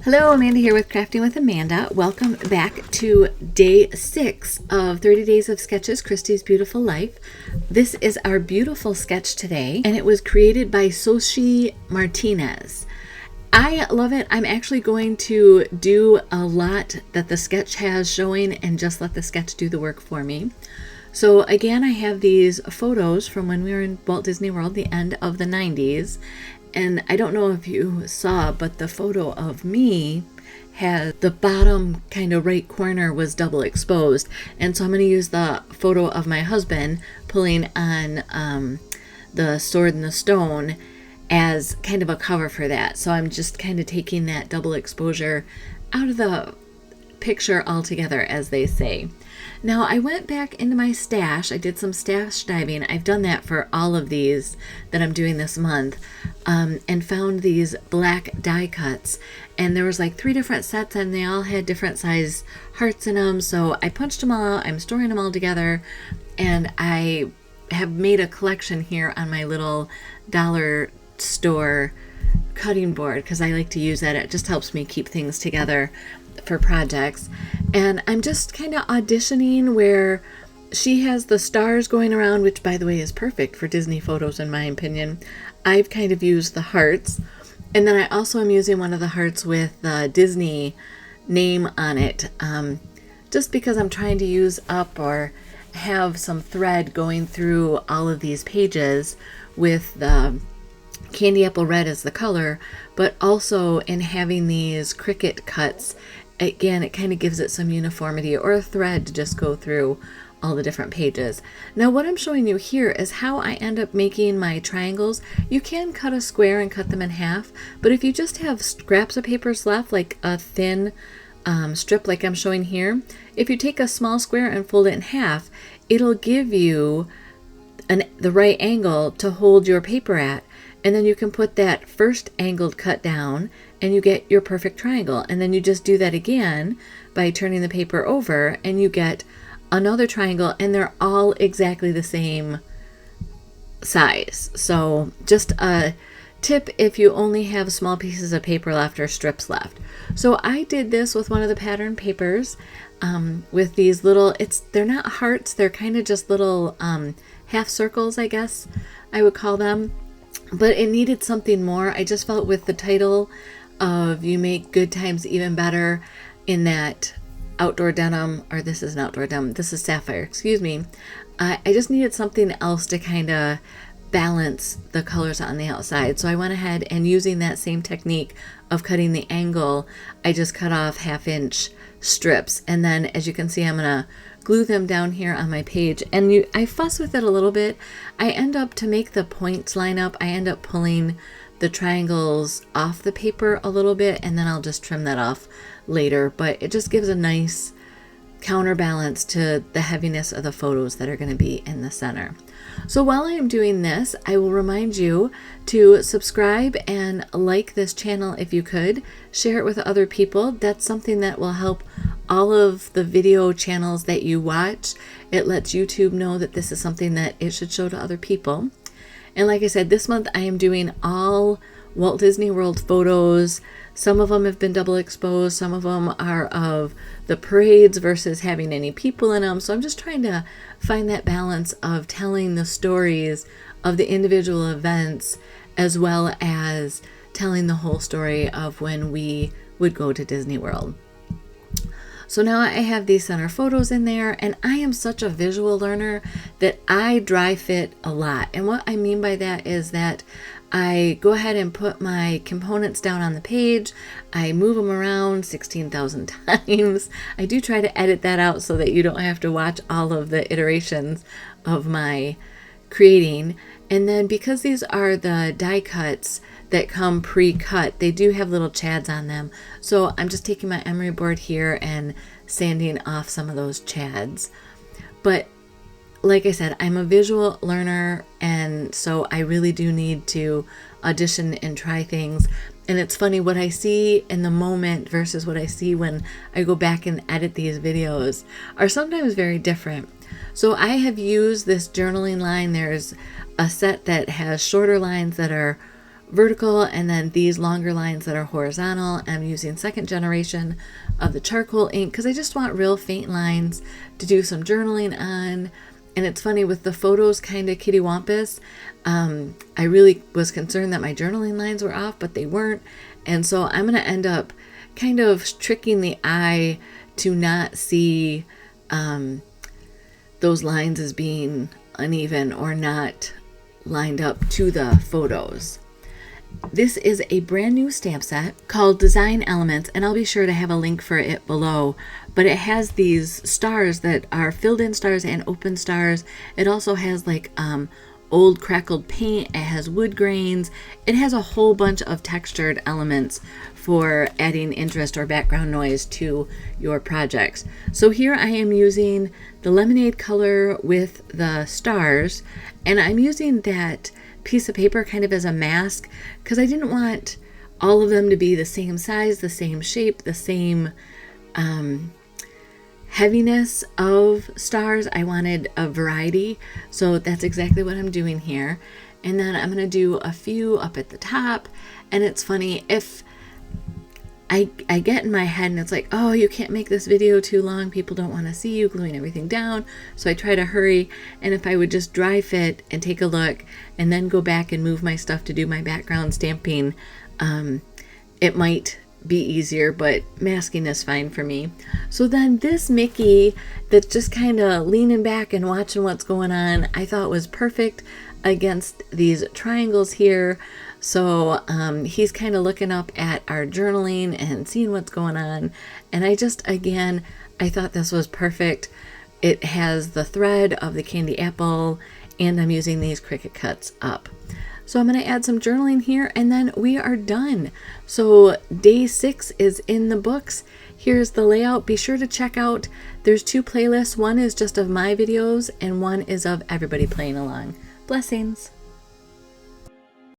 Hello, Amanda here with Crafting with Amanda. Welcome back to day 6 of 30 Days of Sketches, Christy's Beautiful Life. This is our beautiful sketch today, and it was created by Soshi Martinez. I love it. I'm actually going to do a lot that the sketch has showing and just let the sketch do the work for me. So again, I have these photos from when we were in Walt Disney World, the end of the 90s. And I don't know if you saw, but the photo of me had the bottom kind of right corner was double exposed. And so I'm going to use the photo of my husband pulling on the Sword in the Stone as kind of a cover for that. So I'm just kind of taking that double exposure out of the picture altogether, as they say. Now I went back into my stash. I did some stash diving. I've done that for all of these that I'm doing this month, and found these black die cuts. And there was like 3 different sets and they all had different size hearts in them. So I punched them all out. I'm storing them all together, and I have made a collection here on my little dollar store cutting board because I like to use that. It just helps me keep things together for projects. And I'm just kind of auditioning where she has the stars going around, which by the way is perfect for Disney photos in my opinion. I've kind of used the hearts, and then I also am using one of the hearts with the Disney name on it, just because I'm trying to use up or have some thread going through all of these pages with the candy apple red as the color, but also in having these cricket cuts, again, it kind of gives it some uniformity or a thread to just go through all the different pages. Now what I'm showing you here is how I end up making my triangles. You can cut a square and cut them in half, but if you just have scraps of papers left, like a thin strip like I'm showing here, if you take a small square and fold it in half, it'll give you the right angle to hold your paper at. And then you can put that first angled cut down and you get your perfect triangle. And then you just do that again by turning the paper over and you get another triangle, and they're all exactly the same size. So just a tip if you only have small pieces of paper left or strips left. So I did this with one of the pattern papers with these little, they're not hearts, they're kind of just little half circles, I guess I would call them. But it needed something more. I just felt with the title of You Make Good Times Even Better in that outdoor denim, or this is an outdoor denim, this is sapphire, excuse me. I just needed something else to kind of balance the colors on the outside. So I went ahead and using that same technique of cutting the angle, I just cut off 1/2-inch strips. And then as you can see, I'm going to glue them down here on my page, and I fuss with it a little bit. I end up, to make the points line up, I end up pulling the triangles off the paper a little bit, and then I'll just trim that off later, but it just gives a nice counterbalance to the heaviness of the photos that are going to be in the center. So while I am doing this, I will remind you to subscribe and like this channel if you could. Share it with other people. That's something that will help all of the video channels that you watch. It lets YouTube know that this is something that it should show to other people. And like I said, this month I am doing all Walt Disney World photos. Some of them have been double exposed. Some of them are of the parades versus having any people in them. So I'm just trying to find that balance of telling the stories of the individual events as well as telling the whole story of when we would go to Disney World. So now I have these center photos in there, and I am such a visual learner that I dry fit a lot. And what I mean by that is that I go ahead and put my components down on the page. I move them around 16,000 times. I do try to edit that out so that you don't have to watch all of the iterations of my creating. And then because these are the die cuts that come pre-cut, they do have little chads on them. So I'm just taking my emery board here and sanding off some of those chads. But like I said, I'm a visual learner, and so I really do need to audition and try things. And it's funny, what I see in the moment versus what I see when I go back and edit these videos are sometimes very different. So I have used this journaling line. There's a set that has shorter lines that are vertical, and then these longer lines that are horizontal. I'm using 2nd generation of the charcoal ink because I just want real faint lines to do some journaling on. And it's funny, with the photos kind of kittywampus, I really was concerned that my journaling lines were off, but they weren't. And so I'm going to end up kind of tricking the eye to not see those lines as being uneven or not lined up to the photos. This is a brand new stamp set called Design Elements, and I'll be sure to have a link for it below. But it has these stars that are filled in stars and open stars. It also has like old crackled paint. It has wood grains. It has a whole bunch of textured elements for adding interest or background noise to your projects. So here I am using the lemonade color with the stars, and I'm using that piece of paper kind of as a mask because I didn't want all of them to be the same size, the same shape, the same heaviness of stars. I wanted a variety, so that's exactly what I'm doing here. And then I'm going to do a few up at the top. And it's funny, if I get in my head and it's like, oh, you can't make this video too long, people don't want to see you gluing everything down, so I try to hurry. And if I would just dry fit and take a look and then go back and move my stuff to do my background stamping, it might be easier, but masking is fine for me. So then this Mickey that's just kind of leaning back and watching what's going on, I thought was perfect against these triangles here. So he's kind of looking up at our journaling and seeing what's going on. And I just, again, I thought this was perfect. It has the thread of the candy apple, and I'm using these Cricut cuts up. So I'm going to add some journaling here, and then we are done. So day 6 is in the books. Here's the layout. Be sure to check out, there's 2 playlists. One is just of my videos, and one is of everybody playing along. Blessings.